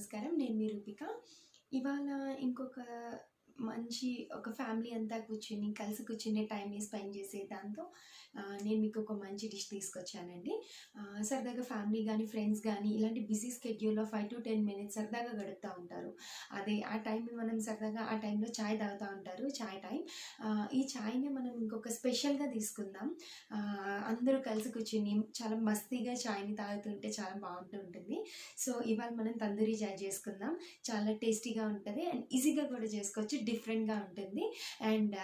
నమస్కారం. నేను మీ రూపిక. ఇవాళ ఇంకొక మంచి ఒక ఫ్యామిలీ అంతా కలిసి కూర్చుని టైంని స్పెండ్ చేసే దాంతో నేను మీకు ఒక మంచి డిష్ తీసుకొచ్చానండి. సరదాగా ఫ్యామిలీ గానీ, ఫ్రెండ్స్ గానీ ఇలాంటి బిజీ స్కెడ్యూల్‌లో 5-10 మినిట్స్ సరదాగా గడుపుతా ఉంటారు. అదే ఆ టైంని మనం సరదాగా ఆ టైంలో చాయ్ తాగుతా ఉంటారు. చాయ్ టైం. ఈ చాయ్‌ని మనం ఇంకొక స్పెషల్‌గా తీసుకుందాం. అందరూ కలిసి కూర్చుని చాలా మస్తీగా చాయ్‌ని తాగుతుంటే చాలా బావుంటూ ఉంటుంది. సో, ఇవాళ మనం తందూరి చాయ్ చేసుకుందాం. చాలా టేస్టీగా ఉంటది అండ్ ఈజీగా కూడా చేసుకోవచ్చు. డిఫరెంట్‌గా ఉంటుంది. అండ్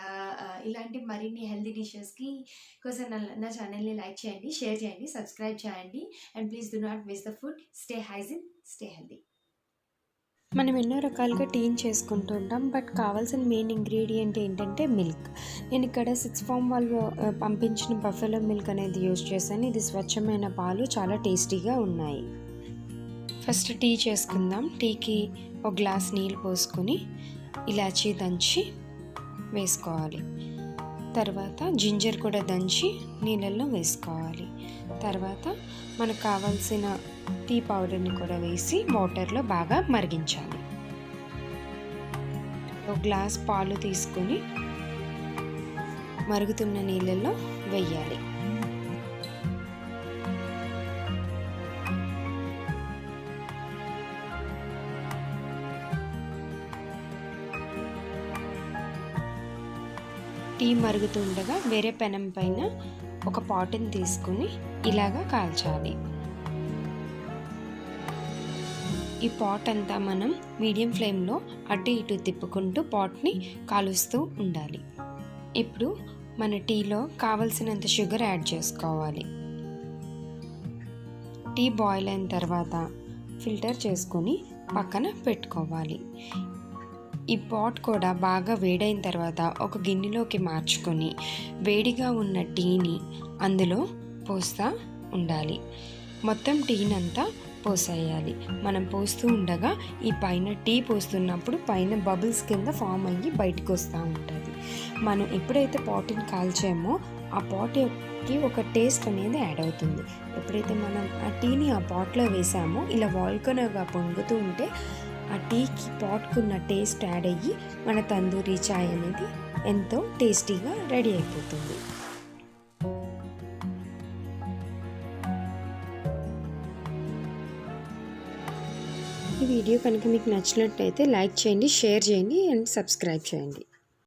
ఇలాంటి మరిన్ని హెల్తీ డిషెస్‌కి కోసం నా ఛానల్‌ని లైక్ చేయండి, షేర్ చేయండి, సబ్స్క్రైబ్ చేయండి. And please do not waste the food. Stay hygiene, stay healthy. మనం ఎన్నో రకాలుగా టీని చేసుకుంటూ ఉంటాం. బట్ కావాల్సిన మెయిన్ ఇంగ్రీడియంట్ ఏంటంటే మిల్క్. నేను ఇక్కడ SIDSFARM వాళ్ళు పంపించిన బఫెలో మిల్క్ అనేది యూజ్ చేశాను. ఇది స్వచ్ఛమైన పాలు, చాలా టేస్టీగా ఉన్నాయి. ఫస్ట్ టీ చేసుకుందాం. టీకి ఒక గ్లాస్ నీళ్ళు పోసుకొని ఇలాచీ దంచి వేసుకోవాలి. తర్వాత జింజర్ కూడా దంచి నీళ్ళల్లో వేసుకోవాలి. తర్వాత మనకు కావాల్సిన టీ పౌడర్ని కూడా వేసి వాటర్లో బాగా మరిగించాలి. ఒక గ్లాస్ పాలు తీసుకొని మరుగుతున్న నీళ్ళల్లో వేయాలి. టీ మరుగుతుండగా వేరే పెనం పైన ఒక పాట్ని తీసుకొని ఇలాగా కాల్చాలి. ఈ పాట్ అంతా మనం మీడియం ఫ్లేమ్లో అటు ఇటు తిప్పుకుంటూ పాట్ని కాలుస్తూ ఉండాలి. ఇప్పుడు మన టీలో కావలసినంత షుగర్ యాడ్ చేసుకోవాలి. టీ బాయిల్ అయిన తర్వాత ఫిల్టర్ చేసుకొని పక్కన పెట్టుకోవాలి. ఈ పాట్ కూడా బాగా వేడైన తర్వాత ఒక గిన్నెలోకి మార్చుకొని వేడిగా ఉన్న టీని అందులో పోస్తూ ఉండాలి. మొత్తం టీనంతా పోసేయాలి. మనం పోస్తూ ఉండగా ఈ పైన టీ పోస్తున్నప్పుడు పైన బబుల్స్ కింద ఫామ్ అయ్యి బయటకు వస్తూ ఉంటుంది. మనం ఎప్పుడైతే పాట్ని కాల్చామో ఆ పాట్కి ఒక టేస్ట్ అనేది యాడ్ అవుతుంది. ఎప్పుడైతే మనం ఆ టీని ఆ పాట్లో వేసామో ఇలా వాల్కనోగా పొంగుతూ ఉంటే ఆ టీకి పాట్కున్న టేస్ట్ యాడ్ అయ్యి మన తందూరి చాయ్ అనేది ఎంతో టేస్టీగా రెడీ అయిపోతుంది. ఈ వీడియో కనుక మీకు నచ్చినట్లయితే లైక్ చేయండి, షేర్ చేయండి అండ్ సబ్స్క్రైబ్ చేయండి.